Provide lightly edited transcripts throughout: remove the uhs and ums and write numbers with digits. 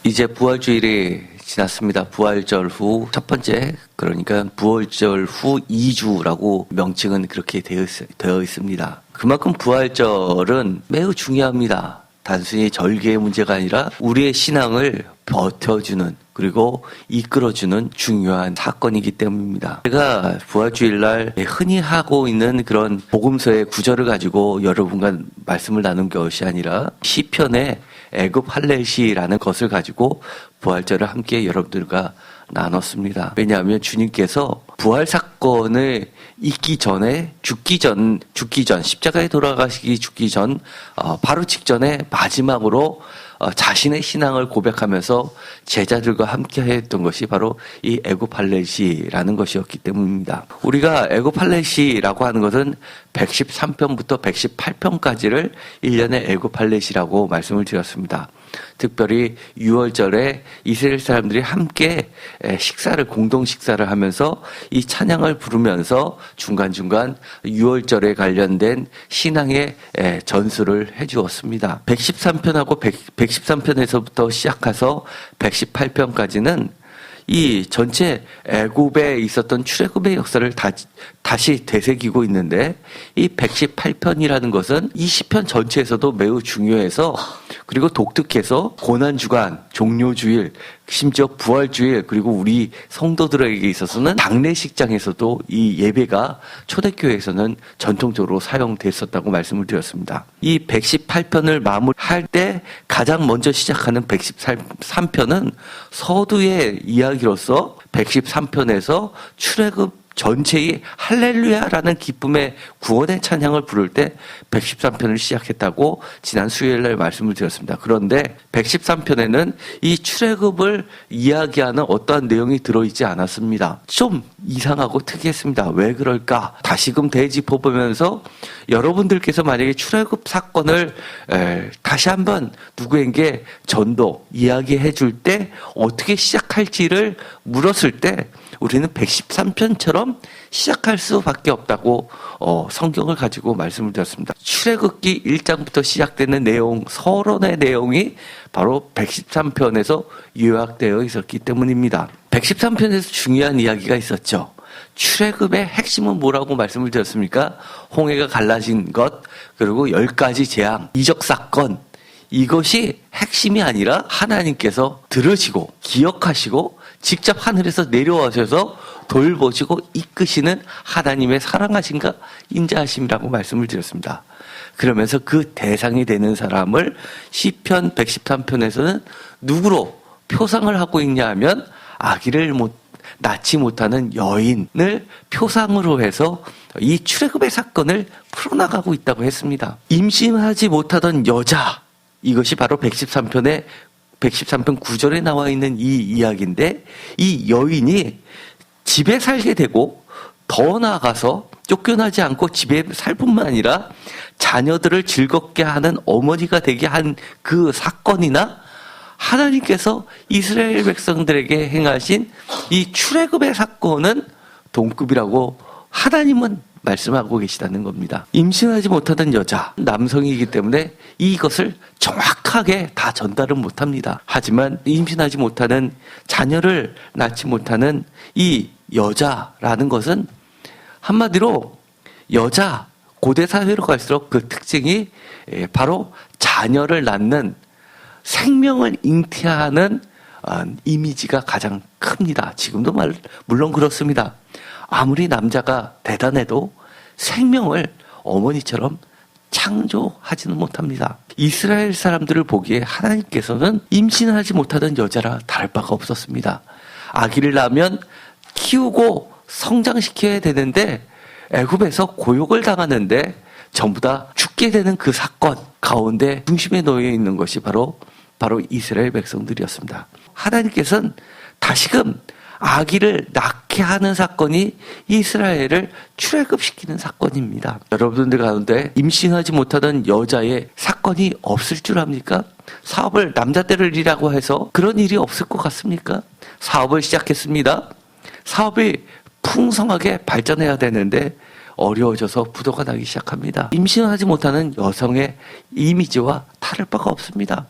이제 부활주일이 지났습니다. 부활절 후 첫 번째, 그러니까 부활절 후 2주라고 명칭은 그렇게 되어 있습니다. 그만큼 부활절은 매우 중요합니다. 단순히 절개의 문제가 아니라 우리의 신앙을 버텨주는, 그리고 이끌어주는 중요한 사건이기 때문입니다. 제가 부활주일날 흔히 하고 있는 그런 복음서의 구절을 가지고 여러분과 말씀을 나눈 것이 아니라 시편의 애굽 할례시라는 것을 가지고 부활절을 함께 여러분들과 나눴습니다. 왜냐하면 주님께서 부활 사건을 있기 전에 죽기 전 십자가에 돌아가시기 죽기 전 바로 직전에 마지막으로 자신의 신앙을 고백하면서 제자들과 함께 했던 것이 바로 이 애굽 할례시라는 것이었기 때문입니다. 우리가 애굽 할례시라고 하는 것은 113편부터 118편까지를 1년의 애굽 할례시라고 말씀을 드렸습니다. 특별히 6월절에 이스라엘 사람들이 함께 공동 식사를 하면서 이 찬양을 부르면서 중간중간 6월절에 관련된 신앙의 전수를 해주었습니다. 113편하고 113편에서부터 시작해서 118편까지는 이 전체 애굽에 있었던 출애굽의 역사를 다시 되새기고 있는데, 이 118편이라는 것은 이 시편 전체에서도 매우 중요해서, 그리고 독특해서 고난주간, 종료주일, 심지어 부활주일, 그리고 우리 성도들에게 있어서는 장례식장에서도 이 예배가 초대교회에서는 전통적으로 사용됐었다고 말씀을 드렸습니다. 이 118편을 마무리할 때 가장 먼저 시작하는 113편은 서두의 이야기로서 113편에서 출애굽 전체의 할렐루야라는 기쁨의 구원의 찬양을 부를 때 113편을 시작했다고 지난 수요일날 말씀을 드렸습니다. 그런데 113편에는 이 출애굽을 이야기하는 어떠한 내용이 들어있지 않았습니다. 좀 이상하고 특이했습니다. 왜 그럴까? 다시금 되짚어보면서 여러분들께서 만약에 출애굽 사건을 다시 한번 누구에게 전도, 이야기해 줄 때 어떻게 시작할지를 물었을 때 우리는 113편처럼 시작할 수밖에 없다고 성경을 가지고 말씀을 드렸습니다. 출애굽기 1장부터 시작되는 내용, 서론의 내용이 바로 113편에서 요약되어 있었기 때문입니다. 113편에서 중요한 이야기가 있었죠. 출애굽의 핵심은 뭐라고 말씀을 드렸습니까? 홍해가 갈라진 것, 그리고 10가지 재앙, 이적 사건, 이것이 핵심이 아니라 하나님께서 들으시고 기억하시고 직접 하늘에서 내려와셔서 돌보시고 이끄시는 하나님의 사랑하심과 인자하심이라고 말씀을 드렸습니다. 그러면서 그 대상이 되는 사람을 시편 113편에서는 누구로 표상을 하고 있냐 하면 아기를 낳지 못하는 여인을 표상으로 해서 이 출애굽의 사건을 풀어나가고 있다고 했습니다. 임신하지 못하던 여자, 이것이 바로 113편 9절에 나와 있는 이 이야기인데, 이 여인이 집에 살게 되고 더 나아가서 쫓겨나지 않고 집에 살 뿐만 아니라 자녀들을 즐겁게 하는 어머니가 되게 한 그 사건이나 하나님께서 이스라엘 백성들에게 행하신 이 출애굽의 사건은 동급이라고 하나님은 말씀하고 계시다는 겁니다. 임신하지 못하던 여자, 남성이기 때문에 이것을 정확하게 다 전달은 못합니다. 하지만 임신하지 못하는, 자녀를 낳지 못하는 이 여자라는 것은 한마디로 여자, 고대 사회로 갈수록 그 특징이 바로 자녀를 낳는, 생명을 잉태하는 이미지가 가장 큽니다. 지금도 물론 그렇습니다. 아무리 남자가 대단해도 생명을 어머니처럼 창조하지는 못합니다. 이스라엘 사람들을 보기에 하나님께서는 임신하지 못하던 여자라 다를 바가 없었습니다. 아기를 낳으면 키우고 성장시켜야 되는데 애굽에서 고욕을 당하는데 전부 다 죽게 되는 그 사건 가운데 중심에 놓여 있는 것이 바로 이스라엘 백성들이었습니다. 하나님께서는 다시금 아기를 낳게 하는 사건이 이스라엘을 출애굽시키는 사건입니다. 여러분들 가운데 임신하지 못하던 여자의 사건이 없을 줄 압니까? 사업을 남자들을 일이라고 해서 그런 일이 없을 것 같습니까? 사업을 시작했습니다. 사업이 풍성하게 발전해야 되는데 어려워져서 부도가 나기 시작합니다. 임신하지 못하는 여성의 이미지와 다를 바가 없습니다.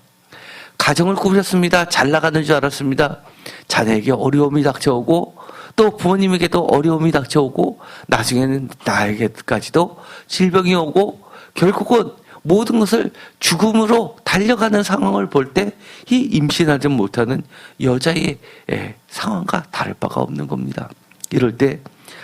가정을 꾸렸습니다. 잘 나가는 줄 알았습니다. 자녀에게 어려움이 닥쳐오고 또 부모님에게도 어려움이 닥쳐오고 나중에는 나에게까지도 질병이 오고 결국은 모든 것을 죽음으로 달려가는 상황을 볼 때 이 임신하지 못하는 여자의 상황과 다를 바가 없는 겁니다. 이럴 때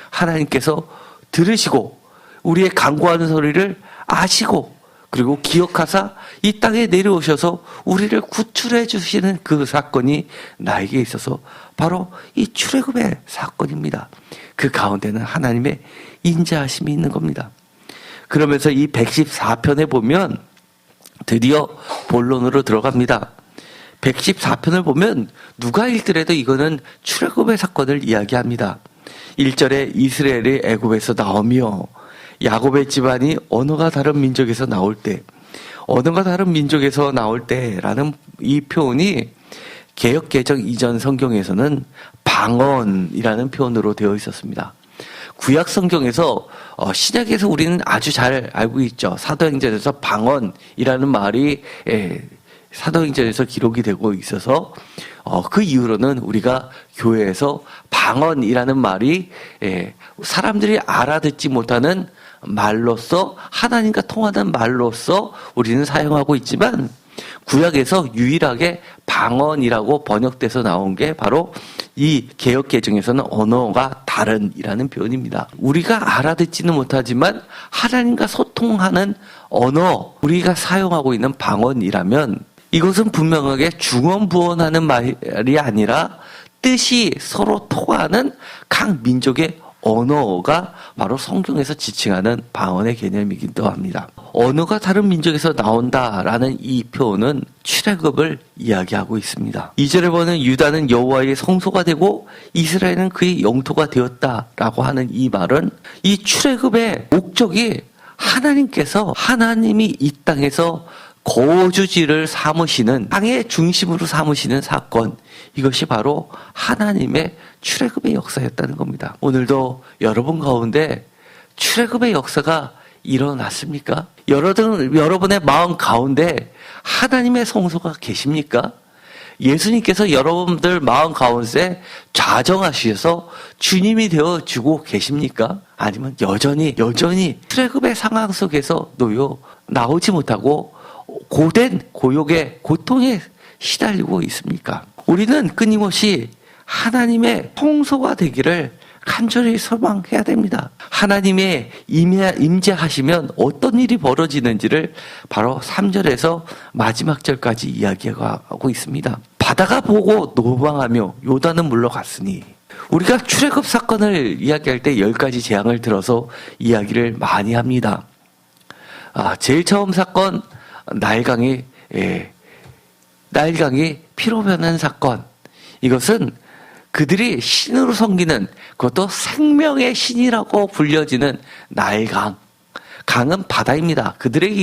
하나님께서 들으시고 우리의 간구하는 소리를 아시고 그리고 기억하사 이 땅에 내려오셔서 우리를 구출해 주시는 그 사건이 나에게 있어서 바로 이 출애굽의 사건입니다. 그 가운데는 하나님의 인자하심이 있는 겁니다. 그러면서 이 114편에 보면 드디어 본론으로 들어갑니다. 114편을 보면 누가 읽더라도 이거는 출애굽의 사건을 이야기합니다. 1절에 이스라엘이 애굽에서 나오며 야곱의 집안이 언어가 다른 민족에서 나올 때, 언어가 다른 민족에서 나올 때라는 이 표현이 개역 개정 이전 성경에서는 방언이라는 표현으로 되어 있었습니다. 구약 성경에서 신약에서 우리는 아주 잘 알고 있죠. 사도행전에서 방언이라는 말이 사도행전에서 기록이 되고 있어서 그 이후로는 우리가 교회에서 방언이라는 말이 사람들이 알아듣지 못하는 말로서 하나님과 통하는 말로서 우리는 사용하고 있지만 구약에서 유일하게 방언이라고 번역돼서 나온 게 바로 이 개역 개정에서는 언어가 다른이라는 표현입니다. 우리가 알아듣지는 못하지만 하나님과 소통하는 언어, 우리가 사용하고 있는 방언이라면 이것은 분명하게 중언부언하는 말이 아니라 뜻이 서로 통하는 각 민족의 언어가 바로 성경에서 지칭하는 방언의 개념이기도 합니다. 언어가 다른 민족에서 나온다라는 이 표현은 출애굽을 이야기하고 있습니다. 2절에 보면 유다는 여호와의 성소가 되고 이스라엘은 그의 영토가 되었다라고 하는 이 말은 이 출애굽의 목적이 하나님이 이 땅에서 거주지를 삼으시는, 땅의 중심으로 삼으시는 사건, 이것이 바로 하나님의 출애굽의 역사였다는 겁니다. 오늘도 여러분 가운데 출애굽의 역사가 일어났습니까? 여러분의 마음 가운데 하나님의 성소가 계십니까? 예수님께서 여러분들 마음 가운데 좌정하셔서 주님이 되어주고 계십니까? 아니면 여전히 출애굽의 상황 속에서 놓여 나오지 못하고 고된 고욕의 고통에 시달리고 있습니까? 우리는 끊임없이 하나님의 성소가 되기를 간절히 소망해야 됩니다. 하나님의 임재하시면 어떤 일이 벌어지는지를 바로 3절에서 마지막 절까지 이야기하고 있습니다. 바다가 보고 노망하며 요단은 물러갔으니, 우리가 출애굽 사건을 이야기할 때 10가지 재앙을 들어서 이야기를 많이 합니다. 제일 처음 사건, 나일강이 피로 변한 사건. 이것은 그들이 신으로 섬기는, 그것도 생명의 신이라고 불려지는 나일강. 강은 바다입니다. 그들에게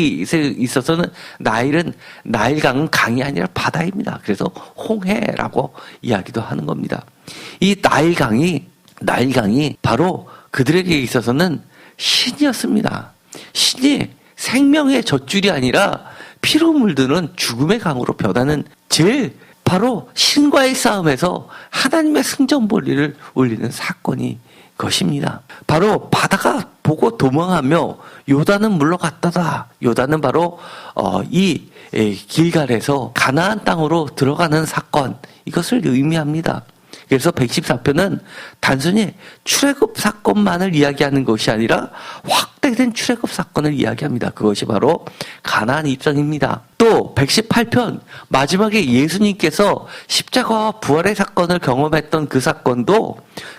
있어서는 나일강은 강이 아니라 바다입니다. 그래서 홍해라고 이야기도 하는 겁니다. 이 나일강이 바로 그들에게 있어서는 신이었습니다. 신이 생명의 젖줄이 아니라 피로 물드는 죽음의 강으로 변하는, 제일 바로 신과의 싸움에서 하나님의 승전볼리를 올리는 사건이 것입니다. 바로 바다가 보고 도망하며 요단은 물러갔다다. 요단은 바로 이 길갈에서 가나안 땅으로 들어가는 사건, 이것을 의미합니다. 그래서 114편은 단순히 출애굽 사건만을 이야기하는 것이 아니라 확대된 출애굽 사건을 이야기합니다. 그것이 바로 가나안 입성입니다. 또 118편 마지막에 예수님께서 십자가와 부활의 사건을 경험했던 그 사건도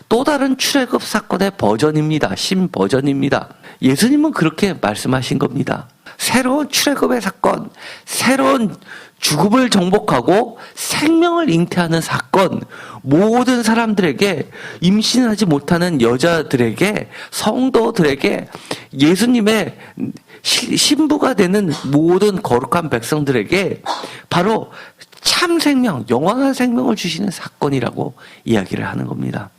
또 다른 출애굽 사건의 버전입니다. 신버전입니다. 예수님은 그렇게 말씀하신 겁니다. 새로운 출애굽의 사건, 새로운 죽음을 정복하고 생명을 잉태하는 사건, 모든 사람들에게, 임신하지 못하는 여자들에게, 성도들에게, 예수님의 신부가 되는 모든 거룩한 백성들에게 바로 참 생명, 영원한 생명을 주시는 사건이라고 이야기를 하는 겁니다.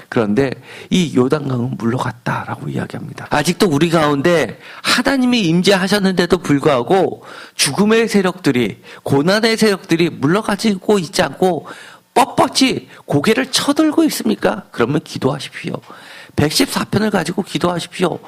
그런데 이 요단강은 물러갔다라고 이야기합니다. 아직도 우리 가운데 하나님이 임재하셨는데도 불구하고 죽음의 세력들이, 고난의 세력들이 물러가지고 있지 않고 뻣뻣이 고개를 쳐들고 있습니까? 그러면 기도하십시오. 114편을 가지고 기도하십시오.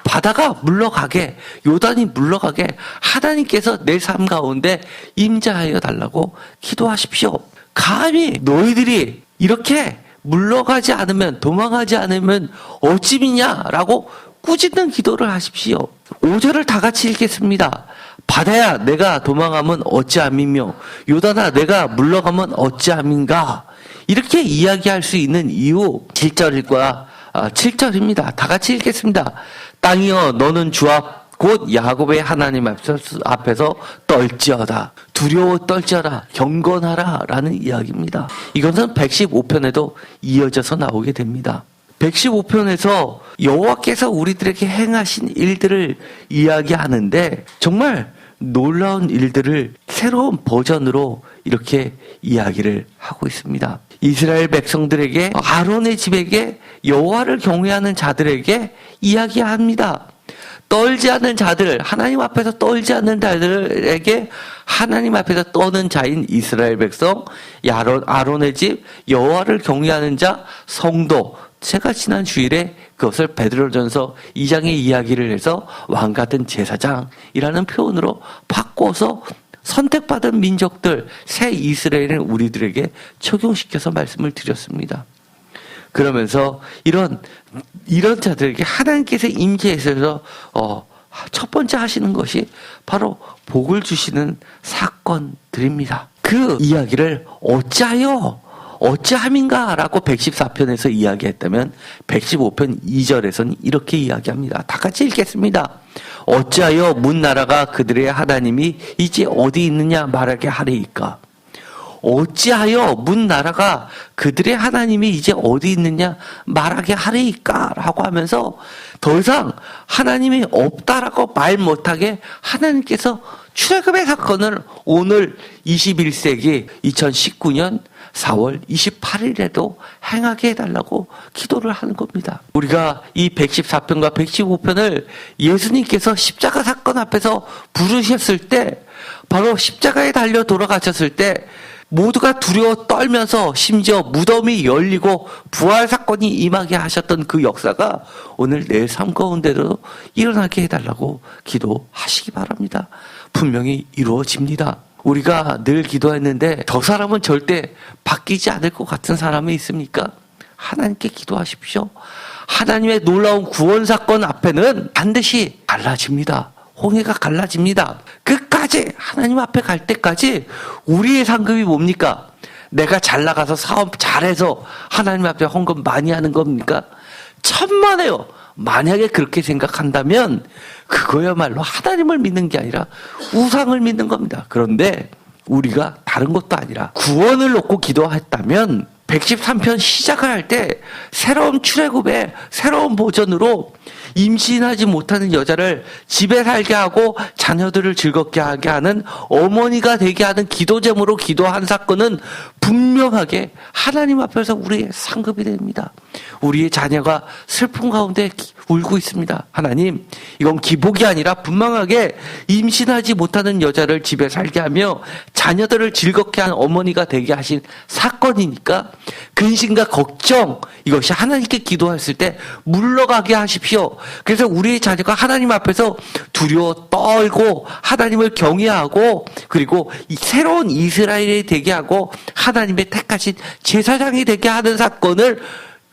바다가 물러가게, 요단이 물러가게 하나님께서 내 삶 가운데 임재하여 달라고 기도하십시오. 감히 너희들이 이렇게 물러가지 않으면, 도망하지 않으면 어찌 믿냐라고 꾸짖는 기도를 하십시오. 5절을 다 같이 읽겠습니다. 바다야 내가 도망하면 어찌함이며 요단아 내가 물러가면 어찌함인가. 이렇게 이야기할 수 있는 이유 7절과 7절입니다. 다 같이 읽겠습니다. 땅이여 너는 주 앞 곧 야곱의 하나님 앞에서 떨지어다. 두려워 떨지어라. 경건하라. 라는 이야기입니다. 이것은 115편에도 이어져서 나오게 됩니다. 115편에서 여호와께서 우리들에게 행하신 일들을 이야기하는데 정말 놀라운 일들을 새로운 버전으로 이렇게 이야기를 하고 있습니다. 이스라엘 백성들에게, 아론의 집에게, 여호와를 경외하는 자들에게 이야기합니다. 떨지 않는 자들, 하나님 앞에서 떨지 않는 자들에게 하나님 앞에서 떠는 자인 이스라엘 백성, 아론의 집, 여호와를 경외하는 자, 성도. 제가 지난 주일에 그것을 베드로전서 2장의 이야기를 해서 왕같은 제사장이라는 표현으로 바꿔서 선택받은 민족들, 새 이스라엘을 우리들에게 적용시켜서 말씀을 드렸습니다. 그러면서 이런 자들에게 하나님께서 임재해서 첫 번째 하시는 것이 바로 복을 주시는 사건들입니다. 그 이야기를 어찌함인가 라고 114편에서 이야기했다면 115편 2절에서는 이렇게 이야기합니다. 다 같이 읽겠습니다. 어찌하여 문 나라가 그들의 하나님이 이제 어디 있느냐 말하게 하리이까. 어찌하여 문 나라가 그들의 하나님이 이제 어디 있느냐 말하게 하리이까 라고 하면서 더 이상 하나님이 없다라고 말 못하게 하나님께서 출애굽의 사건을 오늘 21세기 2019년 4월 28일에도 행하게 해달라고 기도를 하는 겁니다. 우리가 이 114편과 115편을 예수님께서 십자가 사건 앞에서 부르셨을 때, 바로 십자가에 달려 돌아가셨을 때 모두가 두려워 떨면서 심지어 무덤이 열리고 부활 사건이 임하게 하셨던 그 역사가 오늘 내 삶 가운데로 일어나게 해달라고 기도하시기 바랍니다. 분명히 이루어집니다. 우리가 늘 기도했는데 저 사람은 절대 바뀌지 않을 것 같은 사람이 있습니까? 하나님께 기도하십시오. 하나님의 놀라운 구원 사건 앞에는 반드시 갈라집니다. 홍해가 갈라집니다. 끝까지 하나님 앞에 갈 때까지 우리의 상급이 뭡니까? 내가 잘 나가서 사업 잘해서 하나님 앞에 헌금 많이 하는 겁니까? 천만에요. 만약에 그렇게 생각한다면 그거야말로 하나님을 믿는 게 아니라 우상을 믿는 겁니다. 그런데 우리가 다른 것도 아니라 구원을 놓고 기도했다면 113편 시작을 할 때 새로운 출애굽의 새로운 버전으로 임신하지 못하는 여자를 집에 살게 하고 자녀들을 즐겁게 하게 하는 어머니가 되게 하는 기도 제목으로 기도한 사건은 분명하게 하나님 앞에서 우리의 상급이 됩니다. 우리의 자녀가 슬픔 가운데 울고 있습니다. 하나님, 이건 기복이 아니라 분명하게 임신하지 못하는 여자를 집에 살게 하며 자녀들을 즐겁게 한 어머니가 되게 하신 사건이니까 근심과 걱정, 이것이 하나님께 기도했을 때 물러가게 하십시오. 그래서 우리의 자녀가 하나님 앞에서 두려워 떨고 하나님을 경외하고 그리고 새로운 이스라엘이 되게 하고 하나님의 택하신 제사장이 되게 하는 사건을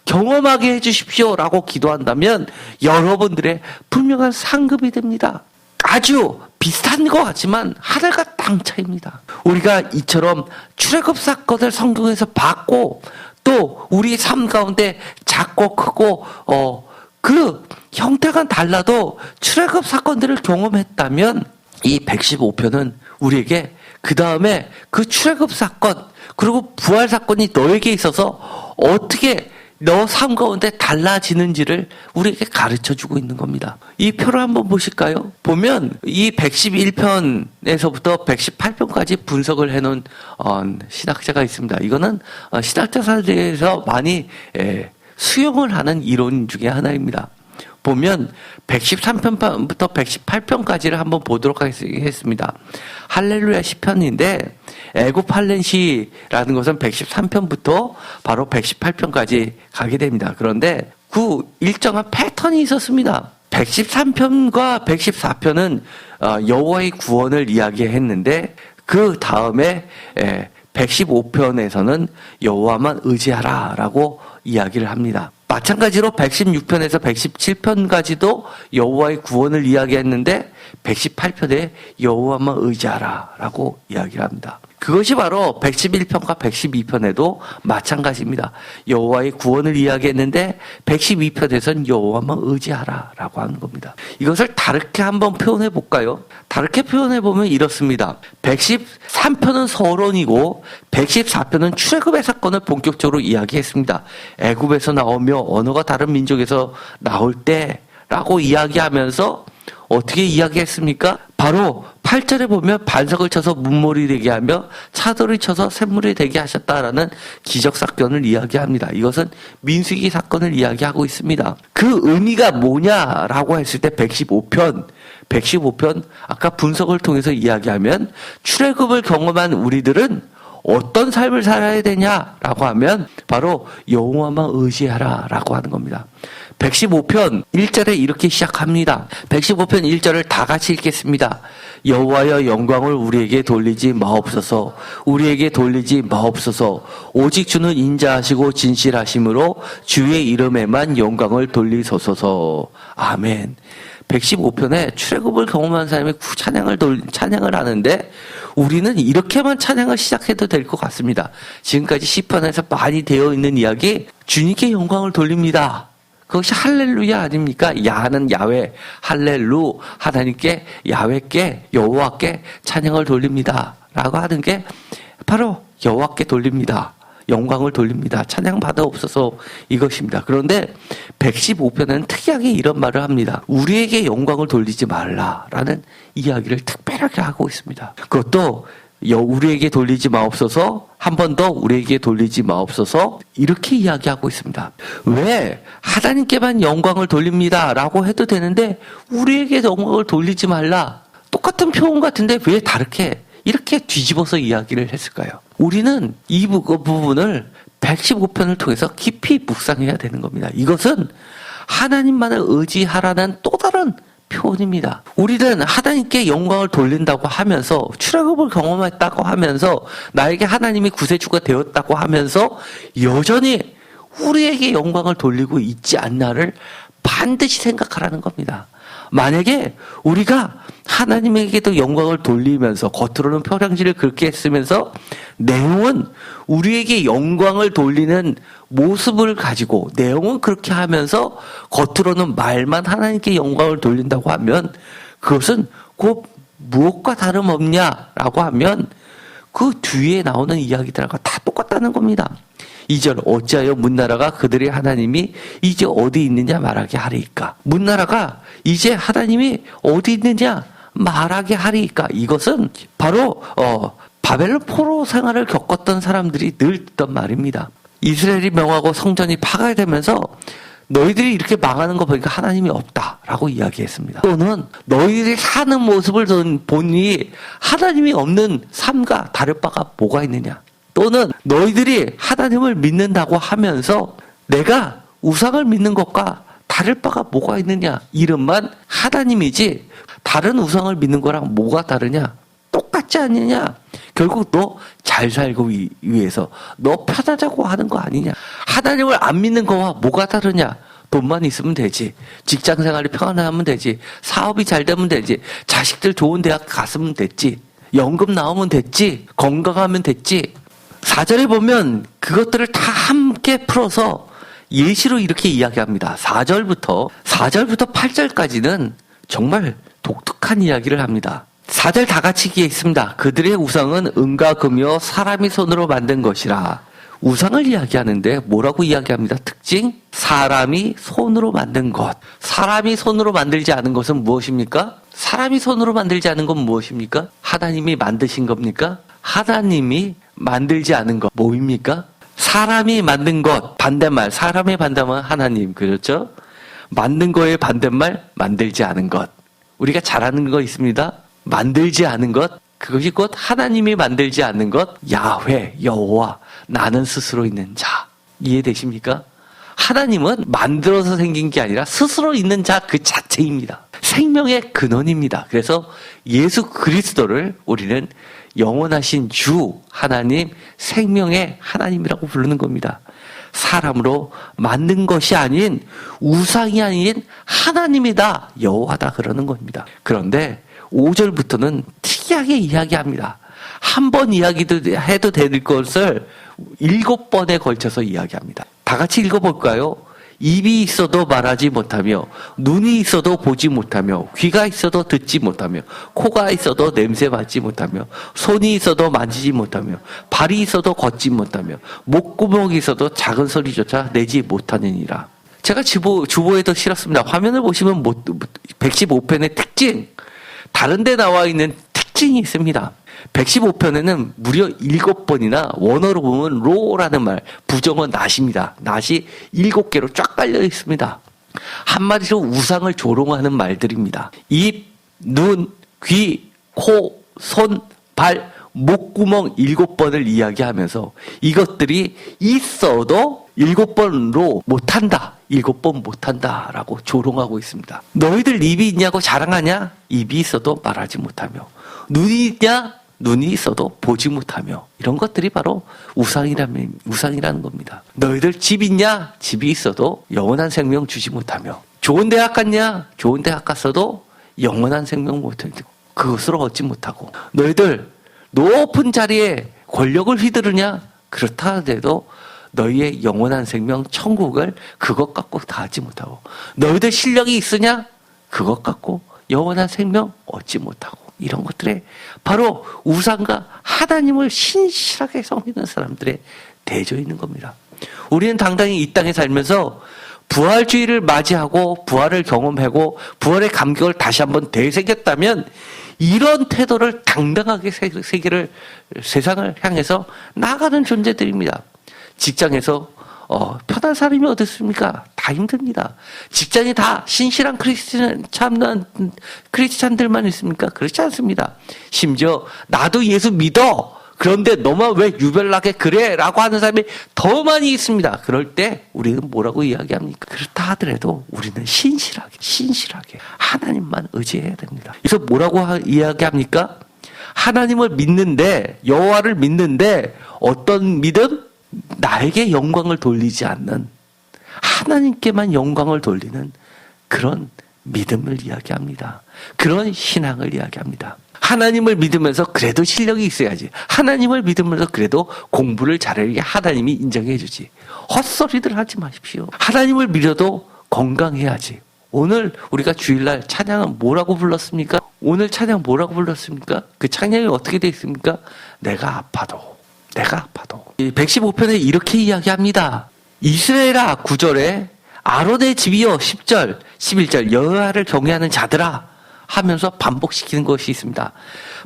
경험하게 해주십시오라고 기도한다면 여러분들의 분명한 상급이 됩니다. 아주 비슷한 것 같지만 하늘과 땅 차이입니다. 우리가 이처럼 출애굽 사건을 성경에서 봤고 또 우리 삶 가운데 작고 크고 그 형태가 달라도 출애굽 사건들을 경험했다면 이 115편은 우리에게 그 다음에 그 출애굽 사건 그리고 부활 사건이 너에게 있어서 어떻게 너 삶 가운데 달라지는지를 우리에게 가르쳐주고 있는 겁니다. 이 표를 한번 보실까요? 보면 이 111편에서부터 118편까지 분석을 해놓은 신학자가 있습니다. 이거는 신학자 사이에서 많이 수용을 하는 이론 중에 하나입니다. 보면 113편부터 118편까지를 한번 보도록 하겠습니다. 할렐루야 시편인데 애굽 할례시라는 것은 113편부터 바로 118편까지 가게 됩니다. 그런데 그 일정한 패턴이 있었습니다. 113편과 114편은 여호와의 구원을 이야기했는데 그 다음에 115편에서는 여호와만 의지하라라고 이야기를 합니다. 마찬가지로 116편에서 117편까지도 여호와의 구원을 이야기했는데 118편에 여호와만 의지하라라고 이야기를 합니다. 그것이 바로 111편과 112편에도 마찬가지입니다. 여호와의 구원을 이야기했는데 112편에서는 여호와만 의지하라라고 하는 겁니다. 이것을 다르게 한번 표현해 볼까요? 다르게 표현해 보면 이렇습니다. 113편은 서론이고 114편은 출애굽의 사건을 본격적으로 이야기했습니다. 애굽에서 나오며 언어가 다른 민족에서 나올 때라고 이야기하면서 어떻게 이야기했습니까? 바로 8절에 보면 반석을 쳐서 문물이 되게 하며 차돌을 쳐서 샘물이 되게 하셨다라는 기적 사건을 이야기합니다. 이것은 민수기 사건을 이야기하고 있습니다. 그 의미가 뭐냐라고 했을 때 115편 아까 분석을 통해서 이야기하면 출애굽을 경험한 우리들은 어떤 삶을 살아야 되냐라고 하면 바로 여호와만 의지하라라고 하는 겁니다. 115편 1절에 이렇게 시작합니다. 115편 1절을 다 같이 읽겠습니다. 여호와여 영광을 우리에게 돌리지 마옵소서. 우리에게 돌리지 마옵소서. 오직 주는 인자하시고 진실하심으로 주의 이름에만 영광을 돌리소서. 아멘. 115편에 출애굽을 경험한 사람이 찬양을 하는데 우리는 이렇게만 찬양을 시작해도 될 것 같습니다. 지금까지 시편에서 많이 되어 있는 이야기, 주님께 영광을 돌립니다. 그것이 할렐루야 아닙니까? 야는 야훼, 할렐루, 하나님께, 야훼께, 여호와께 찬양을 돌립니다. 라고 하는 게 바로 여호와께 돌립니다. 영광을 돌립니다. 찬양 받아옵소서 이것입니다. 그런데 115편은 특이하게 이런 말을 합니다. 우리에게 영광을 돌리지 말라라는 이야기를 특별하게 하고 있습니다. 그것도 우리에게 돌리지 마옵소서, 한 번 더 우리에게 돌리지 마옵소서 이렇게 이야기하고 있습니다. 왜 하나님께만 영광을 돌립니다 라고 해도 되는데 우리에게 영광을 돌리지 말라, 똑같은 표현 같은데 왜 다르게 이렇게 뒤집어서 이야기를 했을까요? 우리는 이 부분을 115편을 통해서 깊이 묵상해야 되는 겁니다. 이것은 하나님만을 의지하라는 또 다른 표현입니다. 우리는 하나님께 영광을 돌린다고 하면서, 출애굽을 경험했다고 하면서, 나에게 하나님이 구세주가 되었다고 하면서 여전히 우리에게 영광을 돌리고 있지 않나를 반드시 생각하라는 겁니다. 만약에 우리가 하나님에게도 영광을 돌리면서 겉으로는 표량질을 그렇게 했으면서 내용은 우리에게 영광을 돌리는 모습을 가지고 내용은 그렇게 하면서 겉으로는 말만 하나님께 영광을 돌린다고 하면 그것은 곧 무엇과 다름없냐라고 하면 그 뒤에 나오는 이야기들과 다 똑같다는 겁니다. 2절 어찌하여 문나라가 그들의 하나님이 이제 어디 있느냐 말하게 하리이까. 문나라가 이제 하나님이 어디 있느냐 말하게 하리이까. 이것은 바로 바벨론 포로 생활을 겪었던 사람들이 늘 듣던 말입니다. 이스라엘이 명하고 성전이 파괴되면서 너희들이 이렇게 망하는 거 보니까 하나님이 없다라고 이야기했습니다. 또는 너희들이 사는 모습을 보니 하나님이 없는 삶과 다를 바가 뭐가 있느냐. 또는 너희들이 하나님을 믿는다고 하면서 내가 우상을 믿는 것과 다를 바가 뭐가 있느냐. 이름만 하나님이지 다른 우상을 믿는 거랑 뭐가 다르냐. 똑같지 않느냐. 결국 너 잘 살고 위해서 너 편하자고 하는 거 아니냐. 하나님을 안 믿는 거와 뭐가 다르냐. 돈만 있으면 되지. 직장생활이 평안하면 되지. 사업이 잘 되면 되지. 자식들 좋은 대학 갔으면 됐지. 연금 나오면 됐지. 건강하면 됐지. 4절에 보면 그것들을 다 함께 풀어서 예시로 이렇게 이야기합니다. 4절부터 8절까지는 정말 독특한 이야기를 합니다. 4절 다 같이 읽겠습니다. 그들의 우상은 은과 금이요 사람이 손으로 만든 것이라. 우상을 이야기하는데 뭐라고 이야기합니다? 특징? 사람이 손으로 만든 것. 사람이 손으로 만들지 않은 것은 무엇입니까? 사람이 손으로 만들지 않은 건 무엇입니까? 하나님이 만드신 겁니까? 하나님이 만들지 않은 것 뭐입니까? 사람이 만든 것, 반대말, 사람의 반대말 하나님, 그렇죠? 만든 거의 반대말, 만들지 않은 것. 우리가 잘하는 거 있습니다. 만들지 않은 것, 그것이 곧 하나님이 만들지 않는 것, 야훼, 여호와, 나는 스스로 있는 자. 이해되십니까? 하나님은 만들어서 생긴 게 아니라 스스로 있는 자 그 자체입니다. 생명의 근원입니다. 그래서 예수 그리스도를 우리는 영원하신 주 하나님, 생명의 하나님이라고 부르는 겁니다. 사람으로 만든 것이 아닌, 우상이 아닌 하나님이다, 여호와다 그러는 겁니다. 그런데 5절부터는 특이하게 이야기합니다. 한 번 이야기도 해도 될 것을 7번에 걸쳐서 이야기합니다. 다 같이 읽어볼까요? 입이 있어도 말하지 못하며, 눈이 있어도 보지 못하며, 귀가 있어도 듣지 못하며, 코가 있어도 냄새 맡지 못하며, 손이 있어도 만지지 못하며, 발이 있어도 걷지 못하며, 목구멍이 있어도 작은 소리조차 내지 못하느니라. 제가 주보에도 실었습니다. 화면을 보시면 115편의 특징, 다른 데 나와 있는 특징이 있습니다. 115편에는 무려 7번이나 원어로 보면 로라는 말, 부정어 낫입니다. 낫이 7개로 쫙 깔려 있습니다. 한마디로 우상을 조롱하는 말들입니다. 입, 눈, 귀, 코, 손, 발, 목구멍 7번을 이야기하면서 이것들이 있어도 7번로 못한다. 7번 못한다 라고 조롱하고 있습니다. 너희들 입이 있냐고 자랑하냐? 입이 있어도 말하지 못하며, 눈이 있냐? 눈이 있어도 보지 못하며, 이런 것들이 바로 우상이라는 겁니다. 너희들 집 있냐? 집이 있어도 영원한 생명 주지 못하며, 좋은 대학 갔냐? 좋은 대학 갔어도 영원한 생명 못하고, 그것으로 얻지 못하고, 너희들 높은 자리에 권력을 휘두르냐? 그렇다 하더라도 너희의 영원한 생명 천국을 그것 갖고 다 하지 못하고, 너희들 실력이 있으냐? 그것 갖고 영원한 생명 얻지 못하고, 이런 것들에 바로 우상과 하나님을 신실하게 섬기는 사람들의 대조 있는 겁니다. 우리는 당당히 이 땅에 살면서 부활주의를 맞이하고 부활을 경험하고 부활의 감격을 다시 한번 되새겼다면, 이런 태도를 당당하게 세상을 향해서 나아가는 존재들입니다. 직장에서 편한 사람이 어디 있습니까? 다 힘듭니다. 직장이 다 신실한 크리스찬들만 있습니까? 그렇지 않습니다. 심지어 나도 예수 믿어, 그런데 너만 왜 유별나게 그래? 라고 하는 사람이 더 많이 있습니다. 그럴 때 우리는 뭐라고 이야기합니까? 그렇다 하더라도 우리는 신실하게 하나님만 의지해야 됩니다. 그래서 뭐라고 이야기합니까? 하나님을 믿는데, 여호와를 믿는데, 어떤 믿음? 나에게 영광을 돌리지 않는, 하나님께만 영광을 돌리는 그런 믿음을 이야기합니다. 그런 신앙을 이야기합니다. 하나님을 믿으면서 그래도 실력이 있어야지. 하나님을 믿으면서 그래도 공부를 잘해야 하나님이 인정해 주지. 헛소리들 하지 마십시오. 하나님을 믿어도 건강해야지. 오늘 우리가 주일날 찬양은 뭐라고 불렀습니까? 오늘 찬양 뭐라고 불렀습니까? 그 찬양이 어떻게 되어 있습니까? 내가 아파도 115편에 이렇게 이야기합니다. 이스라엘아 9절에 아론의 집이여 10절 11절 여호와를 경외하는 자들아 하면서 반복시키는 것이 있습니다.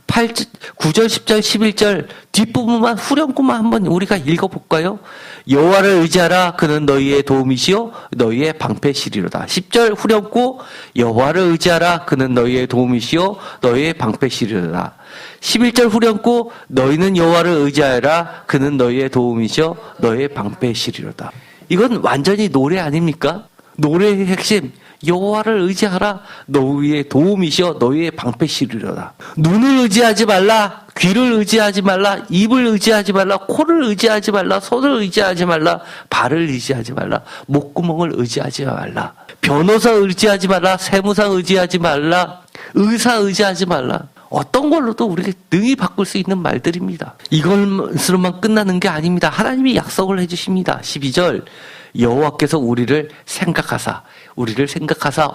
9절 10절 11절 뒷부분만 후렴구만 한번 우리가 읽어볼까요? 여호와를 의지하라 그는 너희의 도움이시요 너희의 방패시리로다. 10절 후렴구 여호와를 의지하라 그는 너희의 도움이시요 너희의 방패시리로다. 11절 후렴구 너희는 여호와를 의지하라 그는 너희의 도움이시요 너희의 방패시리로다. 이건 완전히 노래 아닙니까? 노래의 핵심, 여호와를 의지하라 너희의 도움이시여 너희의 방패시리로다. 눈을 의지하지 말라, 귀를 의지하지 말라, 입을 의지하지 말라, 코를 의지하지 말라, 손을 의지하지 말라, 발을 의지하지 말라, 목구멍을 의지하지 말라, 변호사 의지하지 말라, 세무사 의지하지 말라, 의사 의지하지 말라. 어떤 걸로도 우리가 능히 바꿀 수 있는 말들입니다. 이것으로만 끝나는 게 아닙니다. 하나님이 약속을 해주십니다. 12절 여호와께서 우리를 생각하사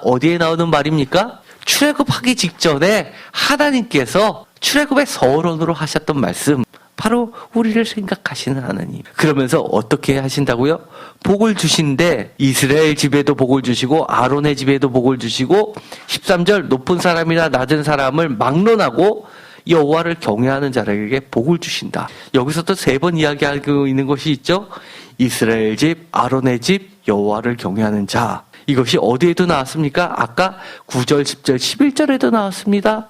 어디에 나오는 말입니까? 출애굽하기 직전에 하나님께서 출애굽의 서론으로 하셨던 말씀, 바로 우리를 생각하시는 하나님. 그러면서 어떻게 하신다고요? 복을 주신데 이스라엘 집에도 복을 주시고 아론의 집에도 복을 주시고 13절 높은 사람이나 낮은 사람을 막론하고 여호와를 경외하는 자들에게 복을 주신다. 여기서 또 3번 이야기하고 있는 것이 있죠. 이스라엘 집, 아론의 집, 여호와를 경외하는 자. 이것이 어디에도 나왔습니까? 아까 9절, 10절, 11절에도 나왔습니다.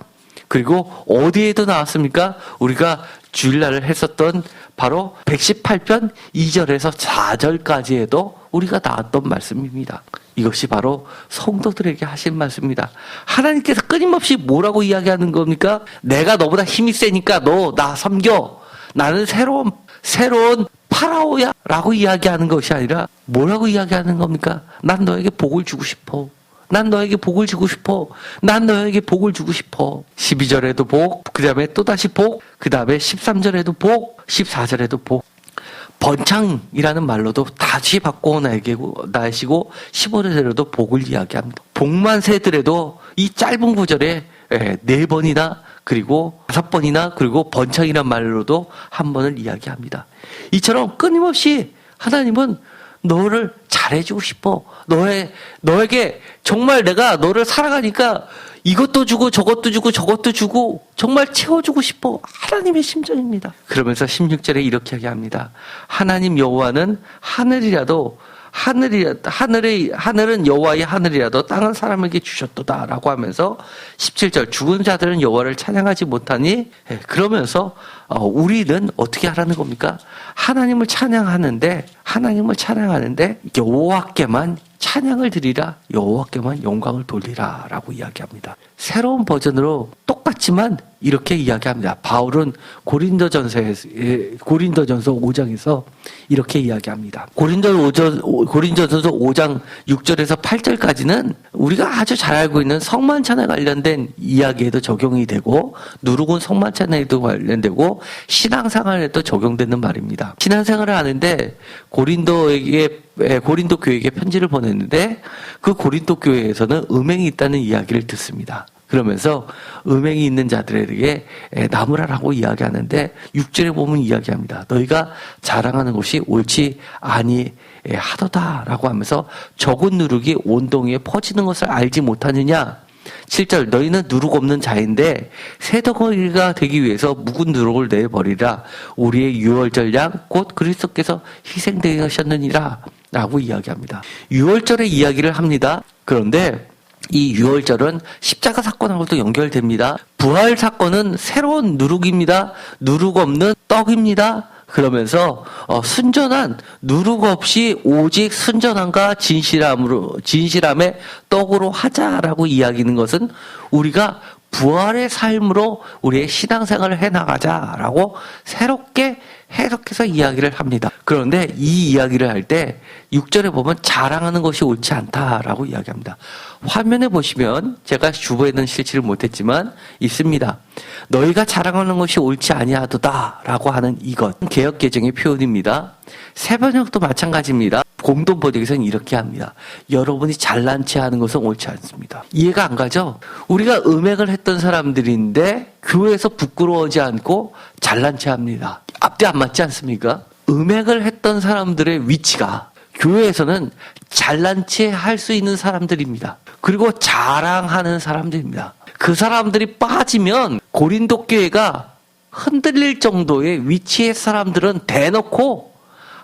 그리고 어디에도 나왔습니까? 우리가 주일날 했었던 바로 118편 2절에서 4절까지에도 우리가 나왔던 말씀입니다. 이것이 바로 성도들에게 하신 말씀입니다. 하나님께서 끊임없이 뭐라고 이야기하는 겁니까? 내가 너보다 힘이 세니까 너 나 섬겨. 나는 새로운 파라오야 라고 이야기하는 것이 아니라 뭐라고 이야기하는 겁니까? 난 너에게 복을 주고 싶어. 난 너에게 복을 주고 싶어. 난 너에게 복을 주고 싶어. 12절에도 복, 그 다음에 또다시 복, 그 다음에 13절에도 복, 14절에도 복. 번창이라는 말로도 다시 바꾸어 나시고 15절에도 복을 이야기합니다. 복만 세더라도 이 짧은 구절에 4번이나 그리고 5번이나 그리고 번창이란 말로도 한 번을 이야기합니다. 이처럼 끊임없이 하나님은 너를 잘해주고 싶어. 너에게 정말 내가 너를 사랑하니까 이것도 주고 저것도 주고 저것도 주고 정말 채워주고 싶어. 하나님의 심정입니다. 그러면서 16절에 이렇게 이야기합니다. 하나님 여호와는 하늘은 여호와의 하늘이라도 땅은 사람에게 주셨도다라고 하면서 17절 죽은 자들은 여호와를 찬양하지 못하니 그러면서 우리는 어떻게 하라는 겁니까? 하나님을 찬양하는데 여호와께만 찬양을 드리라, 여호와께만 영광을 돌리라 라고 이야기합니다. 새로운 버전으로 똑같지만 이렇게 이야기합니다. 바울은 고린도전서 5장에서 이렇게 이야기합니다. 고린도전서 5장 6절에서 8절까지는 우리가 아주 잘 알고 있는 성만찬에 관련된 이야기에도 적용이 되고 누르곤 성만찬에도 관련되고 신앙생활에도 적용되는 말입니다. 신앙생활을 하는데 고린도 교회에게 편지를 보냈는데 그 고린도 교회에서는 음행이 있다는 이야기를 듣습니다. 그러면서 음행이 있는 자들에게 나무라라고 이야기하는데 6절에 보면 이야기합니다. 너희가 자랑하는 것이 옳지 아니하도다라고 하면서 적은 누룩이 온 동이에 퍼지는 것을 알지 못하느냐. 7절 너희는 누룩 없는 자인데 새 덩어리가 되기 위해서 묵은 누룩을 내버리라. 우리의 유월절 양 곧 그리스도께서 희생되셨느니라 라고 이야기합니다. 유월절의 이야기를 합니다. 그런데 이 유월절은 십자가 사건하고도 연결됩니다. 부활 사건은 새로운 누룩입니다. 누룩 없는 떡입니다. 그러면서 순전한 누룩 없이 오직 순전함과 진실함의 떡으로 하자라고 이야기하는 것은 우리가 부활의 삶으로 우리의 신앙생활을 해나가자라고 새롭게 해석해서 이야기를 합니다. 그런데 이 이야기를 할 때 6절에 보면 자랑하는 것이 옳지 않다라고 이야기합니다. 화면에 보시면 제가 주보에는 실지를 못했지만 있습니다. 너희가 자랑하는 것이 옳지 아니하도다라고 하는 이것. 개역개정의 표현입니다. 새번역도 마찬가지입니다. 공동번역에서는 이렇게 합니다. 여러분이 잘난 체 하는 것은 옳지 않습니다. 이해가 안 가죠? 우리가 음행을 했던 사람들인데 교회에서 부끄러워하지 않고 잘난 체 합니다. 앞뒤 안 맞지 않습니까? 음행을 했던 사람들의 위치가 교회에서는 잘난 체 할 수 있는 사람들입니다. 그리고 자랑하는 사람들입니다. 그 사람들이 빠지면 고린도 교회가 흔들릴 정도의 위치의 사람들은 대놓고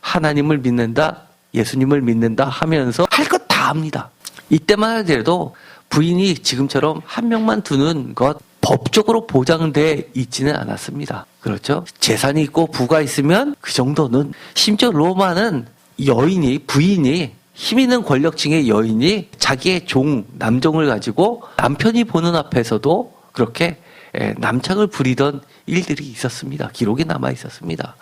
하나님을 믿는다, 예수님을 믿는다 하면서 할 것 다 합니다. 이때만 하더라도 부인이 지금처럼 한 명만 두는 것 법적으로 보장돼 있지는 않았습니다. 그렇죠? 재산이 있고 부가 있으면 그 정도는, 심지어 로마는 부인이 힘 있는 권력층의 여인이 자기의 남종을 가지고 남편이 보는 앞에서도 그렇게 남착을 부리던 일들이 있었습니다. 기록이 남아 있었습니다.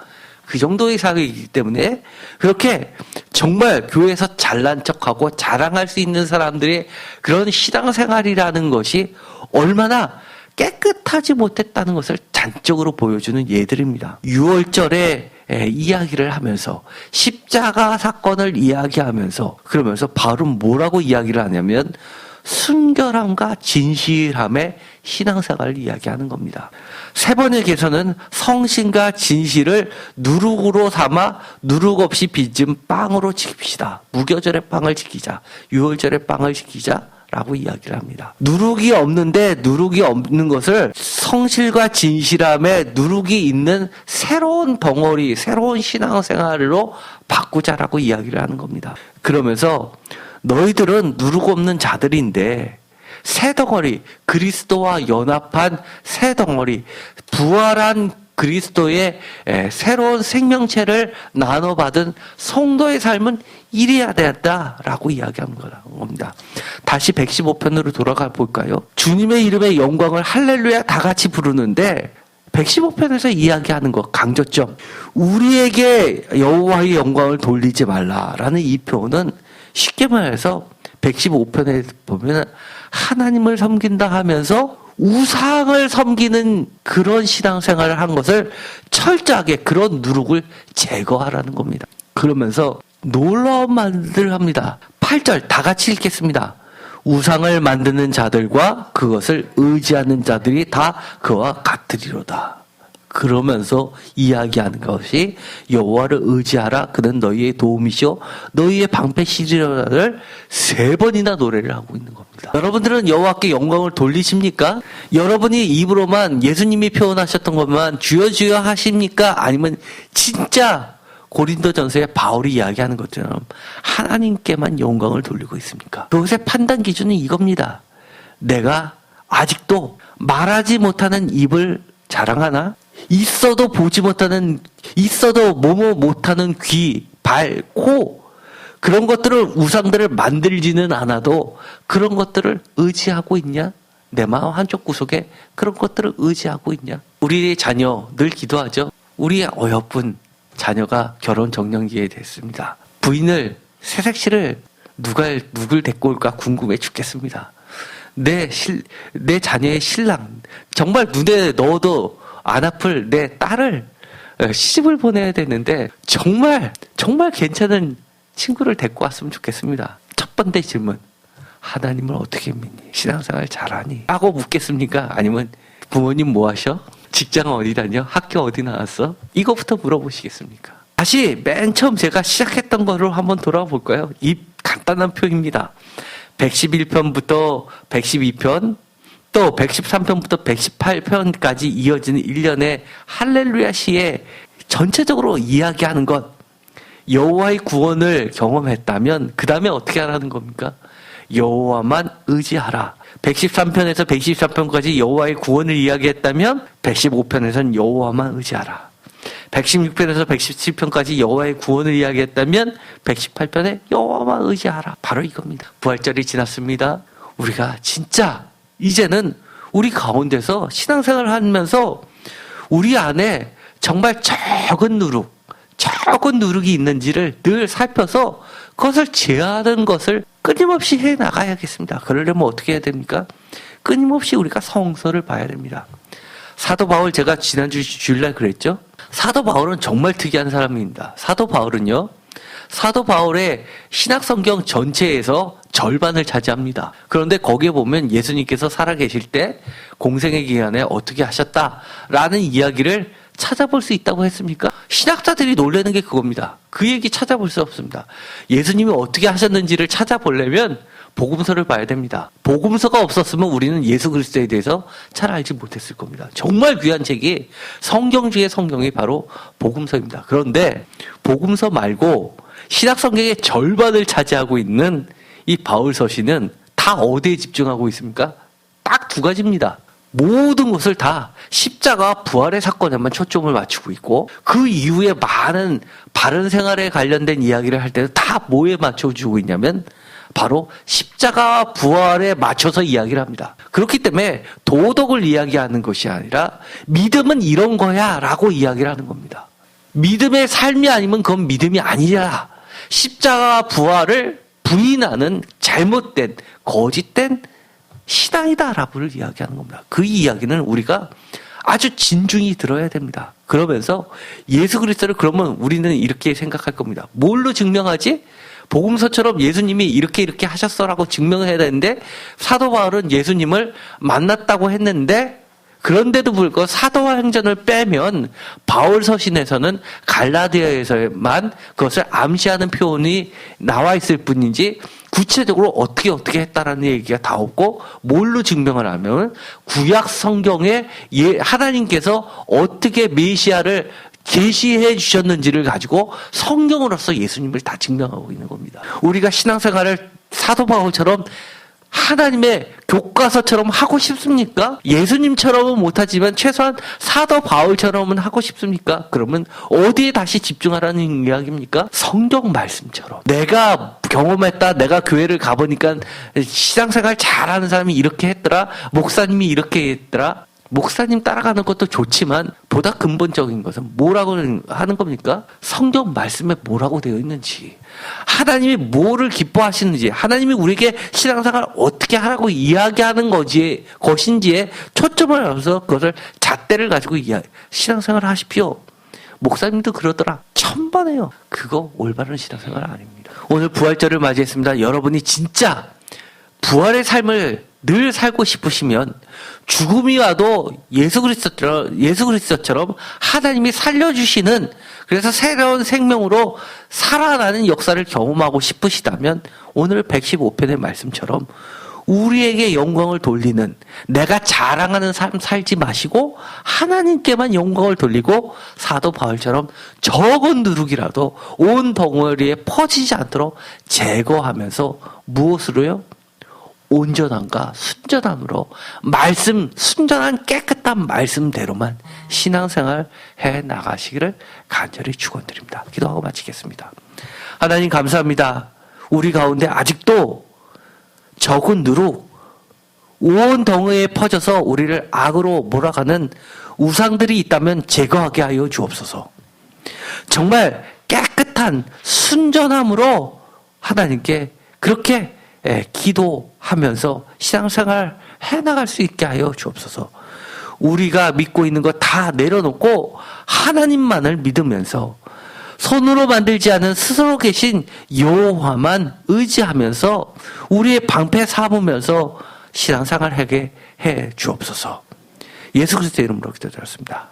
그 정도의 사회이기 때문에 그렇게 정말 교회에서 잘난 척하고 자랑할 수 있는 사람들의 그런 신앙생활이라는 것이 얼마나 깨끗하지 못했다는 것을 단적으로 보여주는 예들입니다. 6월절에 이야기를 하면서 십자가 사건을 이야기하면서 그러면서 바울은 뭐라고 이야기를 하냐면 순결함과 진실함의 신앙생활을 이야기하는 겁니다. 세번역에서는 성신과 진실을 누룩으로 삼아 누룩 없이 빚은 빵으로 지킵시다. 무교절의 빵을 지키자. 유월절의 빵을 지키자. 라고 이야기를 합니다. 누룩이 없는데 누룩이 없는 것을 성실과 진실함에 누룩이 있는 새로운 덩어리, 새로운 신앙생활로 바꾸자라고 이야기를 하는 겁니다. 그러면서 너희들은 누룩 없는 자들인데 새 덩어리, 그리스도와 연합한 새 덩어리, 부활한 그리스도의 새로운 생명체를 나눠받은 성도의 삶은 이래야 된다라고 이야기하는 겁니다. 다시 115편으로 돌아가 볼까요? 주님의 이름의 영광을 할렐루야 다 같이 부르는데 115편에서 이야기하는 것 강조점, 우리에게 여호와의 영광을 돌리지 말라라는 이 표현은 쉽게 말해서 115편에 보면 하나님을 섬긴다 하면서 우상을 섬기는 그런 신앙생활을 한 것을 철저하게 그런 누룩을 제거하라는 겁니다. 그러면서 놀라운 말들을 합니다. 8절 다 같이 읽겠습니다. 우상을 만드는 자들과 그것을 의지하는 자들이 다 그와 같으리로다. 그러면서 이야기하는 것이 여호와를 의지하라. 그는 너희의 도움이시오. 너희의 방패시리라를 3번이나 노래를 하고 있는 겁니다. 여러분들은 여호와께 영광을 돌리십니까? 여러분이 입으로만 예수님이 표현하셨던 것만 주여 주여 하십니까? 아니면 진짜 고린도전서에 바울이 이야기하는 것처럼 하나님께만 영광을 돌리고 있습니까? 그것의 판단 기준은 이겁니다. 내가 아직도 말하지 못하는 입을 자랑하나? 있어도 보지 못하는, 있어도 뭐뭐 못하는 귀, 발, 코, 그런 것들을, 우상들을 만들지는 않아도 그런 것들을 의지하고 있냐? 내 마음 한쪽 구석에 그런 것들을 의지하고 있냐? 우리 자녀 늘 기도하죠. 우리 어여쁜 자녀가 결혼 정년기에 됐습니다. 부인을, 새색시를 누굴 데리고 올까 궁금해 죽겠습니다. 내 자녀의 신랑, 정말 눈에 넣어도 안 아플 내 딸을 시집을 보내야 되는데 정말 괜찮은 친구를 데리고 왔으면 좋겠습니다. 첫 번째 질문, 하나님을 어떻게 믿니? 신앙생활 잘하니? 하고 묻겠습니까? 아니면 부모님 뭐 하셔? 직장 어디 다녀? 학교 어디 나왔어? 이거부터 물어보시겠습니까? 다시 맨 처음 제가 시작했던 거로 한번 돌아와 볼까요? 이 간단한 표입니다. 111편부터 112편, 또 113편부터 118편까지 이어지는 일련의 할렐루야 시에 전체적으로 이야기하는 것, 여호와의 구원을 경험했다면 그 다음에 어떻게 하라는 겁니까? 여호와만 의지하라. 113편에서 114편까지 여호와의 구원을 이야기했다면 115편에서는 여호와만 의지하라. 116편에서 117편까지 여호와의 구원을 이야기했다면 118편에 여호와만 의지하라. 바로 이겁니다. 부활절이 지났습니다. 우리가 진짜 이제는 우리 가운데서 신앙생활을 하면서 우리 안에 정말 적은 누룩이 있는지를 늘 살펴서 그것을 제어하는 것을 끊임없이 해 나가야겠습니다. 그러려면 어떻게 해야 됩니까? 끊임없이 우리가 성서를 봐야 됩니다. 사도 바울, 제가 지난주 주일날 그랬죠? 사도 바울은 정말 특이한 사람입니다. 사도 바울의 신약성경 전체에서 절반을 차지합니다. 그런데 거기에 보면 예수님께서 살아계실 때 공생의 기간에 어떻게 하셨다라는 이야기를 찾아볼 수 있다고 했습니까? 신학자들이 놀라는 게 그겁니다. 그 얘기 찾아볼 수 없습니다. 예수님이 어떻게 하셨는지를 찾아보려면 복음서를 봐야 됩니다. 복음서가 없었으면 우리는 예수 그리스도에 대해서 잘 알지 못했을 겁니다. 정말 귀한 책이 성경 중에 성경이 바로 복음서입니다. 그런데 복음서 말고 신약 성경의 절반을 차지하고 있는 이 바울 서신은 다 어디에 집중하고 있습니까? 딱 2가지입니다. 모든 것을 다 십자가 부활의 사건에만 초점을 맞추고 있고, 그 이후에 많은 바른 생활에 관련된 이야기를 할 때는 다 뭐에 맞춰주고 있냐면 바로 십자가 부활에 맞춰서 이야기를 합니다. 그렇기 때문에 도덕을 이야기하는 것이 아니라 믿음은 이런 거야 라고 이야기를 하는 겁니다. 믿음의 삶이 아니면 그건 믿음이 아니라 십자가 부활을 부인하는 잘못된 거짓된 신앙이다라고 이야기하는 겁니다. 그 이야기는 우리가 아주 진중히 들어야 됩니다. 그러면서 예수 그리스도를 그러면 우리는 이렇게 생각할 겁니다. 뭘로 증명하지? 복음서처럼 예수님이 이렇게 하셨어라고 증명을 해야 되는데, 사도 바울은 예수님을 만났다고 했는데 그런데도 불구하고 사도행전을 빼면 바울 서신에서는 갈라디아에서만 그것을 암시하는 표현이 나와 있을 뿐이지 구체적으로 어떻게 했다라는 얘기가 다 없고, 뭘로 증명을 하면 구약 성경에 하나님께서 어떻게 메시아를 계시해 주셨는지를 가지고 성경으로서 예수님을 다 증명하고 있는 겁니다. 우리가 신앙생활을 사도 바울처럼 하나님의 교과서처럼 하고 싶습니까? 예수님처럼은 못하지만 최소한 사도 바울처럼은 하고 싶습니까? 그러면 어디에 다시 집중하라는 이야기입니까? 성경 말씀처럼. 내가 경험했다. 내가 교회를 가보니까 신앙생활 잘하는 사람이 이렇게 했더라. 목사님이 이렇게 했더라. 목사님 따라가는 것도 좋지만 보다 근본적인 것은 뭐라고 하는 겁니까? 성경 말씀에 뭐라고 되어 있는지, 하나님이 뭐를 기뻐하시는지, 하나님이 우리에게 신앙생활을 어떻게 하라고 이야기하는 것인지에 초점을 하면서 그것을 잣대를 가지고 신앙생활을 하십시오. 목사님도 그러더라. 천번에요. 그거 올바른 신앙생활 아닙니다. 오늘 부활절을 맞이했습니다. 여러분이 진짜 부활의 삶을 늘 살고 싶으시면 죽음이 와도 예수 그리스도처럼 하나님이 살려주시는, 그래서 새로운 생명으로 살아나는 역사를 경험하고 싶으시다면 오늘 115편의 말씀처럼 우리에게 영광을 돌리는, 내가 자랑하는 삶 살지 마시고 하나님께만 영광을 돌리고 사도 바울처럼 적은 누룩이라도 온 덩어리에 퍼지지 않도록 제거하면서 무엇으로요? 온전함과 순전함으로 순전한 깨끗한 말씀대로만 신앙생활 해 나가시기를 간절히 축원드립니다. 기도하고 마치겠습니다. 하나님 감사합니다. 우리 가운데 아직도 적은 누룩, 온 덩어리에 퍼져서 우리를 악으로 몰아가는 우상들이 있다면 제거하게 하여 주옵소서. 정말 깨끗한 순전함으로 하나님께 그렇게 기도하면서 신앙생활 해나갈 수 있게 하여 주옵소서. 우리가 믿고 있는 것 다 내려놓고 하나님만을 믿으면서 손으로 만들지 않은 스스로 계신 여호와만 의지하면서 우리의 방패 삼으면서 신앙생활 하게 해 주옵소서. 예수 그리스도의 이름으로 기도드렸습니다.